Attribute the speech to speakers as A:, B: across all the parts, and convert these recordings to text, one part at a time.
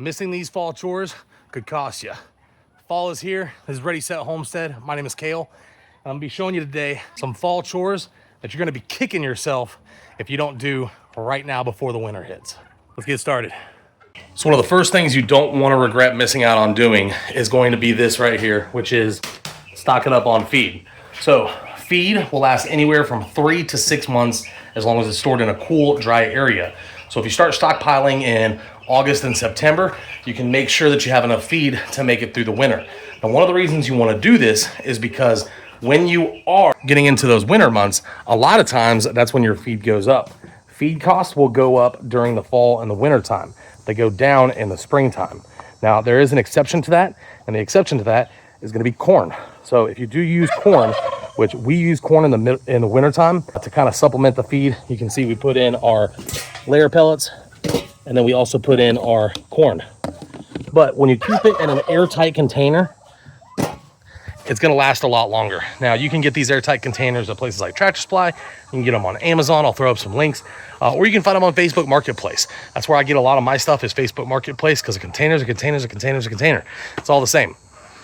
A: Missing these fall chores could cost you. Fall is here. This is Ready Set Homestead. My name is Kael. I'm gonna be showing you today some fall chores that you're gonna be kicking yourself if you don't do right now before the winter hits. Let's get started. So one of the first things you don't want to regret missing out on doing is going to be this right here, which is stocking up on feed. So feed will last anywhere from 3 to 6 months as long as it's stored in a cool, dry area. So if you start stockpiling in August and September, you can make sure that you have enough feed to make it through the winter. Now, one of the reasons you want to do this is because when you are getting into those winter months, a lot of times that's when your feed goes up. Feed costs will go up during the fall and the winter time. They go down in the springtime. Now, there is an exception to that, and the exception to that is going to be corn. So if you do use corn, which we use corn in the wintertime to kind of supplement the feed, you can see we put in our layer pellets, and then we also put in our corn. But when you keep it in an airtight container, it's going to last a lot longer. Now, you can get these airtight containers at places like Tractor Supply. You can get them on Amazon. I'll throw up some links. Or you can find them on Facebook Marketplace. That's where I get a lot of my stuff, is Facebook Marketplace, because a container is a container is a container is a container. It's all the same.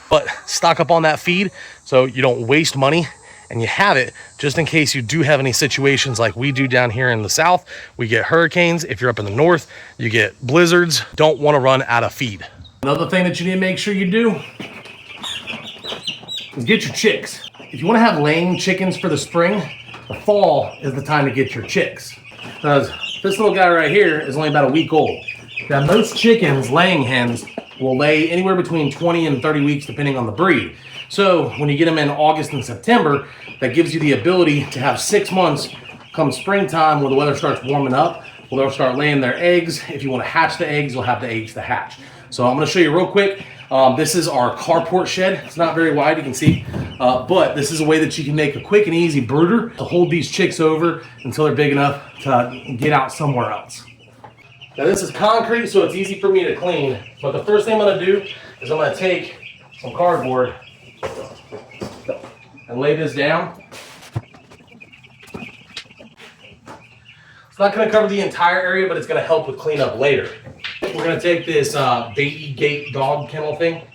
A: But stock up on that feed so you don't waste money, and you have it just in case you do have any situations like we do down here in the South. We get hurricanes. If you're up in the North, you get blizzards. Don't want to run out of feed. Another thing that you need to make sure you do is get your chicks. If you want to have laying chickens for the spring, the fall is the time to get your chicks. Because this little guy right here is only about a week old. Now, most chickens, laying hens, will lay anywhere between 20 and 30 weeks depending on the breed. So when you get them in August and September, that gives you the ability to have 6 months come springtime when the weather starts warming up. Well, they'll start laying their eggs. If you want to hatch the eggs, you'll have the eggs to hatch. So I'm going to show you real quick. This is our carport shed. It's not very wide, you can see, but this is a way that you can make a quick and easy brooder to hold these chicks over until they're big enough to get out somewhere else. Now, this is concrete, so it's easy for me to clean, but the first thing I'm going to do is I'm going to take some cardboard and lay this down. It's not going to cover the entire area, but it's going to help with cleanup later. We're going to take this baby gate dog kennel thing.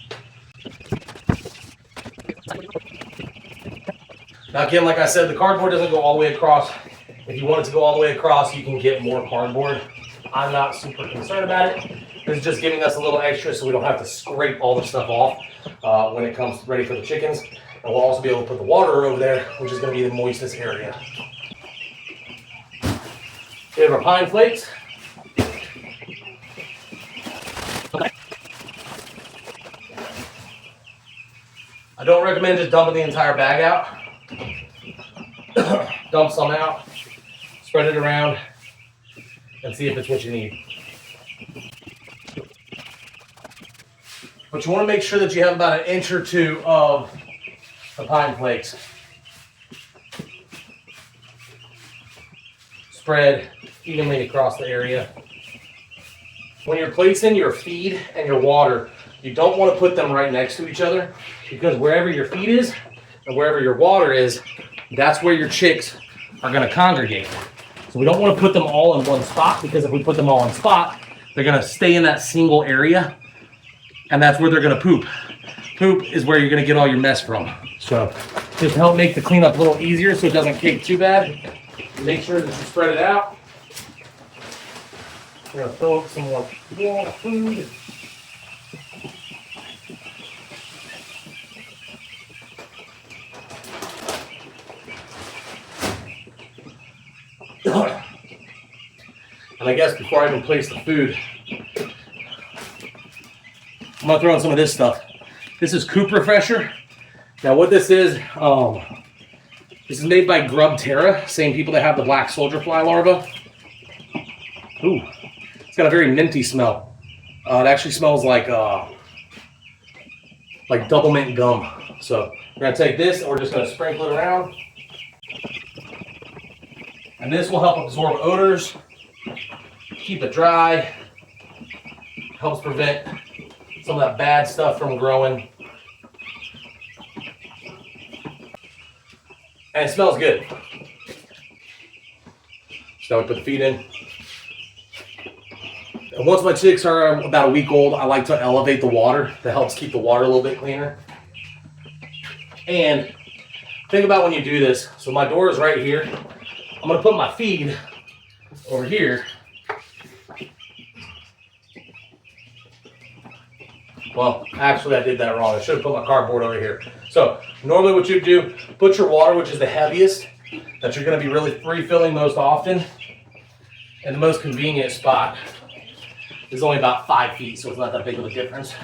A: Now, again, like I said, the cardboard doesn't go all the way across. If you want it to go all the way across, you can get more cardboard. I'm not super concerned about it. This is just giving us a little extra so we don't have to scrape all the stuff off when it comes ready for the chickens. And we'll also be able to put the water over there, which is going to be the moistest area. We have our pine flakes. I don't recommend just dumping the entire bag out. Dump some out, spread it around, and see if it's what you need. But you want to make sure that you have about 1 inch or 2 of the pine flakes spread evenly across the area. When you're placing your feed and your water, you don't want to put them right next to each other, because wherever your feed is and wherever your water is, that's where your chicks are going to congregate. So we don't want to put them all in one spot, because if we put them all in spot, they're going to stay in that single area, and that's where they're going to poop. Poop is where you're going to get all your mess from. So just to help make the cleanup a little easier so it doesn't cake too bad, make sure that you spread it out. We're going to fill up some more food. And I guess before I even place the food, I'm going to throw in some of this stuff. This is Coop Refresher. Now what this is made by Grub Terra, same people that have the black soldier fly larva. Ooh, it's got a very minty smell. It actually smells like double mint gum. So we're going to take this and we're just going to sprinkle it around. And this will help absorb odors, keep it dry, helps prevent some of that bad stuff from growing. And it smells good. So now we put the feed in. And once my chicks are about a week old, I like to elevate the water. That helps keep the water a little bit cleaner. And think about when you do this. So my door is right here. I'm gonna put my feed over here. Well, actually I did that wrong. I should have put my cardboard over here. So normally what you do, put your water, which is the heaviest, that you're gonna be really refilling most often, and the most convenient spot is only about 5 feet, so it's not that big of a difference.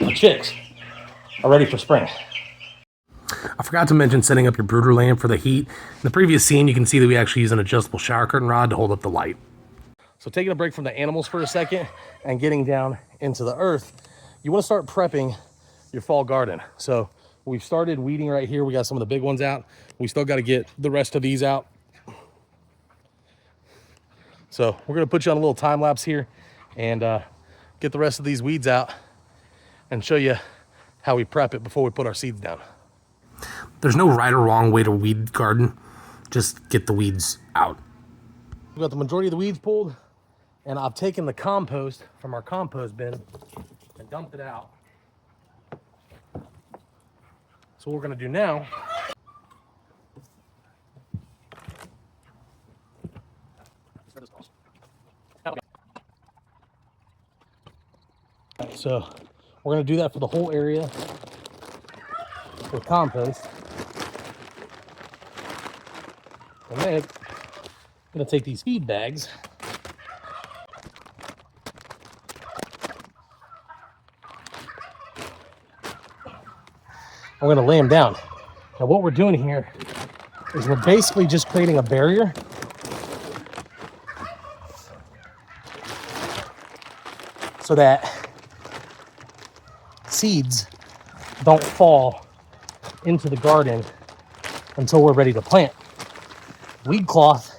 A: My chicks are ready for spring. I forgot to mention setting up your brooder lamp for the heat. In the previous scene, you can see that we actually use an adjustable shower curtain rod to hold up the light. So taking a break from the animals for a second and getting down into the earth, you want to start prepping your fall garden. So we've started weeding right here. We got some of the big ones out. We still got to get the rest of these out. So we're going to put you on a little time lapse here and get the rest of these weeds out and show you how we prep it before we put our seeds down. There's no right or wrong way to weed garden. Just get the weeds out. We've got the majority of the weeds pulled, and I've taken the compost from our compost bin and dumped it out. So what we're gonna do now so we're gonna do that for the whole area with compost. And then I'm gonna take these feed bags I'm gonna lay them down. Now what we're doing here is we're basically just creating a barrier so that seeds don't fall into the garden until we're ready to plant. Weed cloth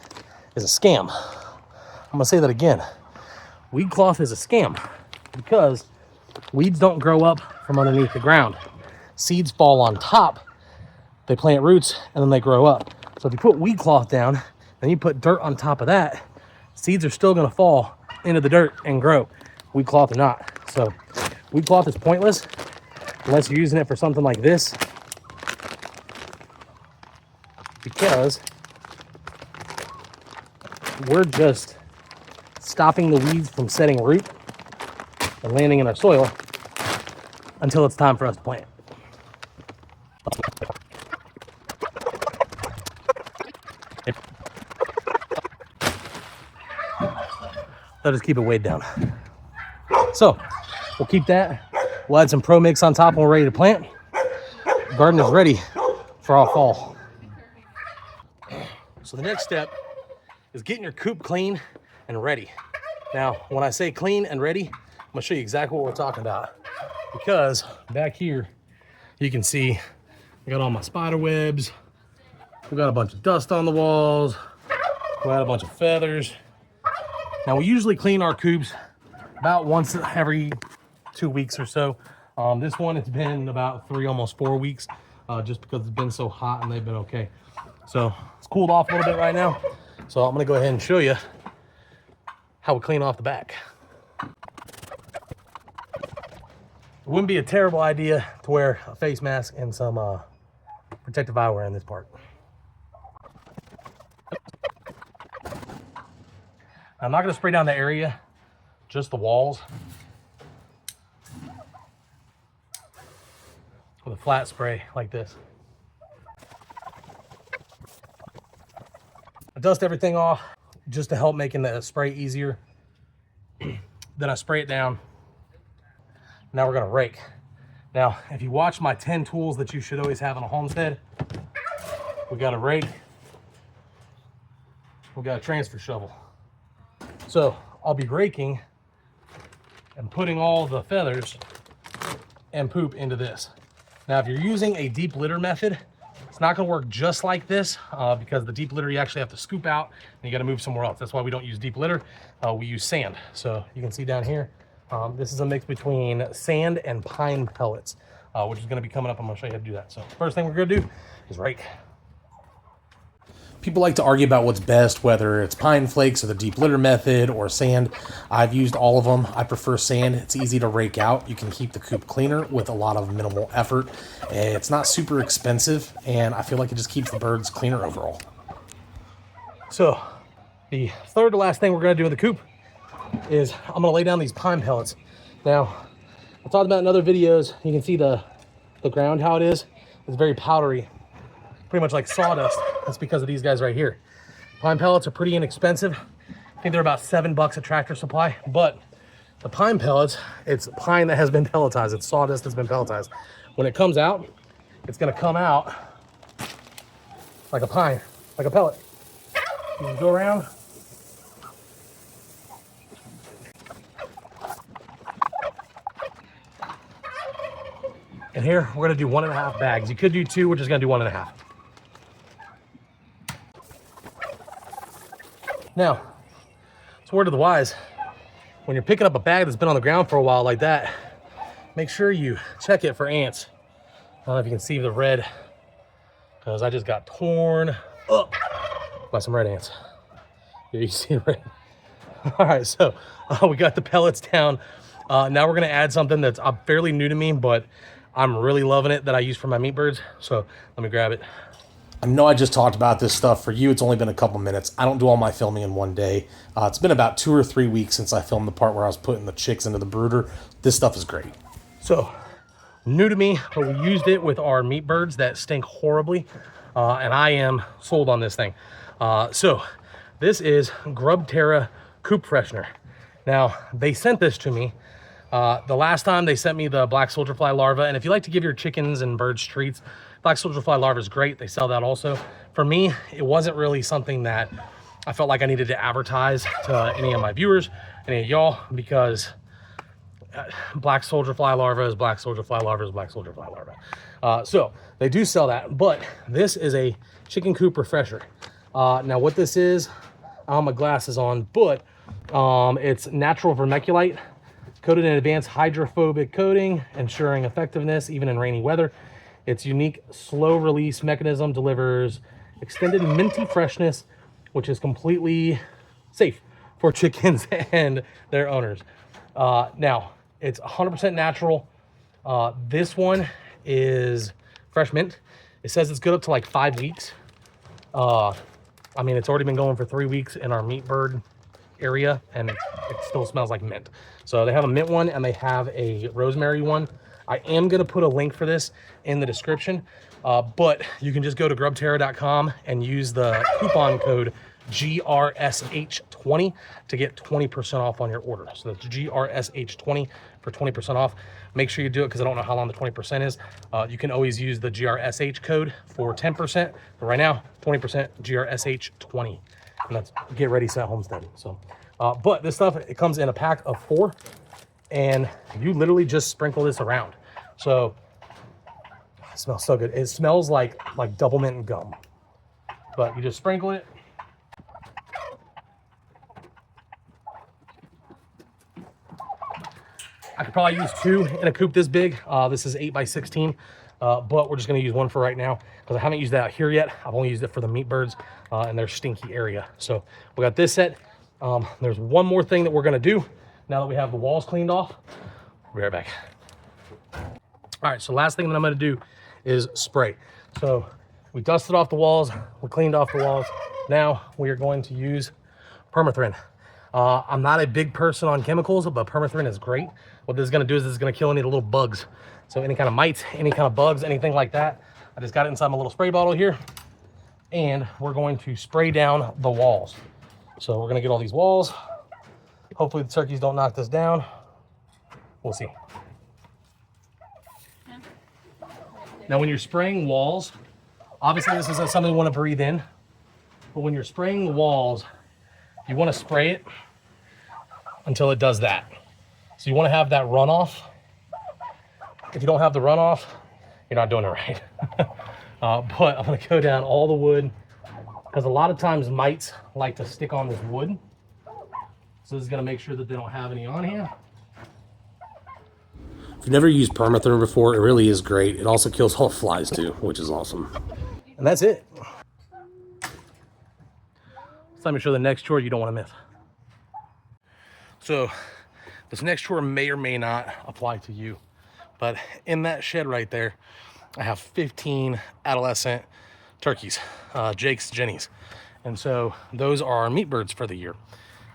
A: is a scam. I'm gonna say that again. Weed cloth is a scam because weeds don't grow up from underneath the ground. Seeds fall on top, they plant roots, and then they grow up. So if you put weed cloth down and you put dirt on top of that, seeds are still gonna fall into the dirt and grow, weed cloth or not. So weed cloth is pointless unless you're using it for something like this, because we're just stopping the weeds from setting root and landing in our soil until it's time for us to plant. I'll just keep it weighed down. So we'll keep that. We'll add some Pro Mix on top when we're ready to plant. The garden is ready for our fall. So the next step is getting your coop clean and ready. Now, when I say clean and ready, I'm gonna show you exactly what we're talking about. Because back here, you can see I got all my spider webs. We got a bunch of dust on the walls. We got a bunch of feathers. Now we usually clean our coops about once every 2 weeks or so. This one, it's been about 3, almost 4 weeks, just because it's been so hot and they've been okay. So it's cooled off a little bit right now. So I'm gonna go ahead and show you how we clean off the back. It wouldn't be a terrible idea to wear a face mask and some protective eyewear in this part. I'm not gonna spray down the area, just the walls, with a flat spray like this. I dust everything off just to help making the spray easier. Then I spray it down. Now we're gonna rake. Now, if you watch my 10 tools that you should always have on a homestead, we got a rake, we got a transfer shovel. So I'll be raking and putting all the feathers and poop into this. Now, if you're using a deep litter method, it's not gonna work just like this because the deep litter you actually have to scoop out and you gotta move somewhere else. That's why we don't use deep litter. We use sand. So you can see down here, This is a mix between sand and pine pellets, which is going to be coming up. I'm going to show you how to do that. So first thing we're going to do is rake. People like to argue about what's best, whether it's pine flakes or the deep litter method or sand. I've used all of them. I prefer sand. It's easy to rake out. You can keep the coop cleaner with a lot of minimal effort. It's not super expensive, and I feel like it just keeps the birds cleaner overall. So the third to last thing we're going to do in the coop is I'm going to lay down these pine pellets. Now, I talked about in other videos, you can see the ground, how it is. It's very powdery, pretty much like sawdust. That's because of these guys right here. Pine pellets are pretty inexpensive. I think they're about $7 at Tractor Supply, but the pine pellets, it's pine that has been pelletized. It's sawdust that's been pelletized. When it comes out, it's going to come out like a pine, like a pellet. You can go around. And here, we're gonna do 1.5 bags. You could do 2, we're just gonna do 1.5. Now, it's a word of the wise. When you're picking up a bag that's been on the ground for a while like that, make sure you check it for ants. I don't know if you can see the red, because I just got torn up by some red ants. Yeah, you see the red. All right, so we got the pellets down. Now we're gonna add something that's fairly new to me, but I'm really loving it, that I use for my meat birds. So let me grab it. I know I just talked about this stuff. For you, it's only been a couple minutes. I don't do all my filming in one day. It's been about 2 or 3 weeks since I filmed the part where I was putting the chicks into the brooder. This stuff is great. So, new to me, but we used it with our meat birds that stink horribly. And I am sold on this thing. So, this is Grub Terra Coop Freshener. Now, they sent this to me. The last time they sent me the black soldier fly larva, and if you like to give your chickens and birds treats, black soldier fly larva is great. They sell that also. For me, it wasn't really something that I felt like I needed to advertise to any of my viewers, any of y'all, because black soldier fly larva is black soldier fly larva is black soldier fly larva. So they do sell that, but this is a chicken coop refresher. Now what this is, I have my glasses on, but it's natural vermiculite, coated in advanced hydrophobic coating, ensuring effectiveness even in rainy weather. Its unique slow release mechanism delivers extended minty freshness, which is completely safe for chickens and their owners. Now, it's 100% natural. This one is fresh mint. It says it's good up to like 5 weeks. I mean, it's already been going for 3 weeks in our meat bird area, and it still smells like mint. So they have a mint one and they have a rosemary one. I am going to put a link for this in the description, but you can just go to grubterra.com and use the coupon code GRSH20 to get 20% off on your order. So that's GRSH20 for 20% off. Make sure you do it, because I don't know how long the 20% is. You can always use the GRSH code for 10%, but right now 20% GRSH20, and that's get ready, set, homestead. So but this stuff, it comes in a pack of 4, and you literally just sprinkle this around. So it smells so good. It smells like double mint and gum, but you just sprinkle it. I could probably use 2 in a coop this big. This is 8 by 16, but we're just gonna use 1 for right now, because I haven't used that here yet. I've only used it for the meat birds and their stinky area. So we got this set. There's one more thing that we're gonna do now that we have the walls cleaned off. We'll be right back. All right, so last thing that I'm gonna do is spray. So we dusted off the walls, we cleaned off the walls. Now we are going to use permethrin. I'm not a big person on chemicals, but permethrin is great. What this is gonna do is this is gonna kill any of the little bugs. So any kind of mites, any kind of bugs, anything like that. I just got it inside my little spray bottle here, and we're going to spray down the walls. So we're gonna get all these walls. Hopefully the turkeys don't knock this down. We'll see. Now when you're spraying walls, obviously this isn't something you wanna breathe in, but when you're spraying the walls, you wanna spray it until it does that. So you wanna have that runoff. If you don't have the runoff, you're not doing it right. But I'm gonna go down all the wood, because a lot of times mites like to stick on this wood. So this is gonna make sure that they don't have any on here. If you've never used permatherm before, it really is great. It also kills all flies too, which is awesome. And that's it. It's time to show the next chore you don't want to miss. So this next chore may or may not apply to you, but in that shed right there, I have 15 adolescent turkeys, Jakes, Jennies. And so those are our meat birds for the year.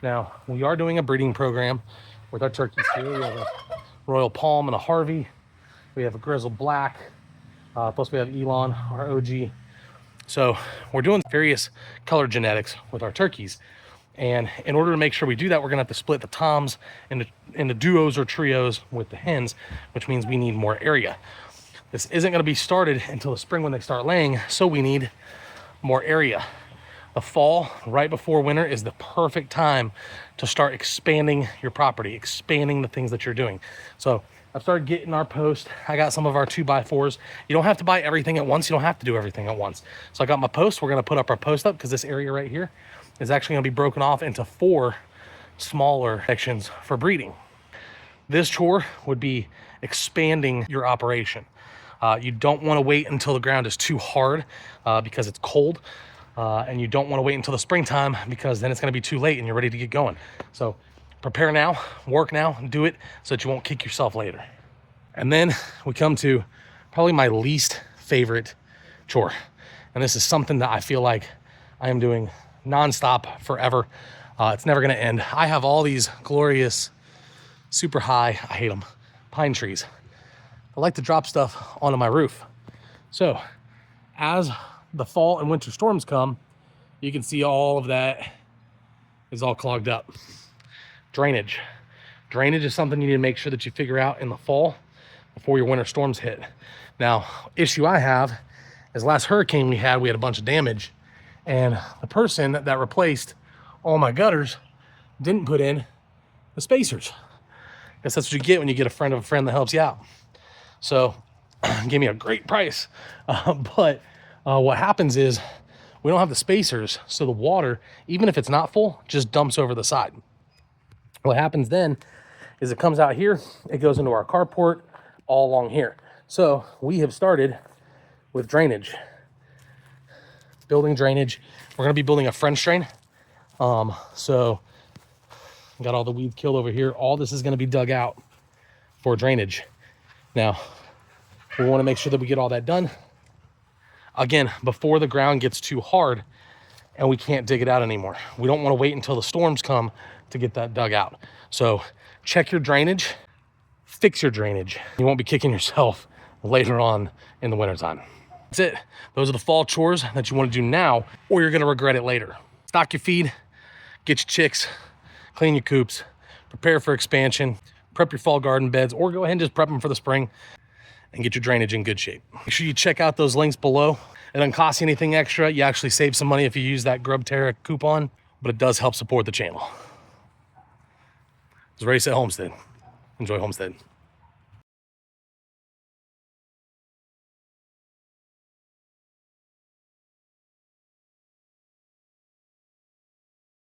A: Now, we are doing a breeding program with our turkeys here. We have a Royal Palm and a Harvey. We have a Grizzle Black, plus we have Elon, our OG. So we're doing various color genetics with our turkeys. And in order to make sure we do that, we're gonna have to split the toms into duos or trios with the hens, which means we need more area. This isn't gonna be started until the spring when they start laying, so we need more area. The fall, right before winter, is the perfect time to start expanding your property, expanding the things that you're doing. So I've started getting our post. I got some of our 2x4s. You don't have to buy everything at once. You don't have to do everything at once. So I got my post. We're gonna put up our post up because this area right here is actually gonna be broken off into 4 smaller sections for breeding. This chore would be expanding your operation. You don't wanna wait until the ground is too hard because it's cold. And you don't wanna wait until the springtime because then it's gonna be too late and you're ready to get going. So prepare now, work now, do it so that you won't kick yourself later. And then we come to probably my least favorite chore. And this is something that I feel like I am doing nonstop forever. It's never gonna end. I have all these glorious, super high, I hate them, pine trees. I like to drop stuff onto my roof. So as the fall and winter storms come, you can see all of that is all clogged up. Drainage. Drainage is something you need to make sure that you figure out in the fall before your winter storms hit. Now, issue I have is last hurricane we had a bunch of damage, and the person that replaced all my gutters didn't put in the spacers. I guess that's what you get when you get a friend of a friend that helps you out. So gave me a great price. But what happens is we don't have the spacers, so the water, even if it's not full, just dumps over the side. What happens then is it comes out here, it goes into our carport all along here. So we have started with drainage, building drainage. We're gonna be building a French drain. So got all the weeds killed over here. All this is gonna be dug out for drainage. Now, we wanna make sure that we get all that done. Again, before the ground gets too hard and we can't dig it out anymore. We don't wanna wait until the storms come to get that dug out. So check your drainage, fix your drainage. You won't be kicking yourself later on in the wintertime. That's it. Those are the fall chores that you wanna do now, or you're gonna regret it later. Stock your feed, get your chicks, clean your coops, prepare for expansion, prep your fall garden beds, or go ahead and just prep them for the spring and get your drainage in good shape. Make sure you check out those links below. It doesn't cost you anything extra. You actually save some money if you use that Grub Terra coupon, but it does help support the channel. It's Ready Set Homestead. Enjoy Homestead.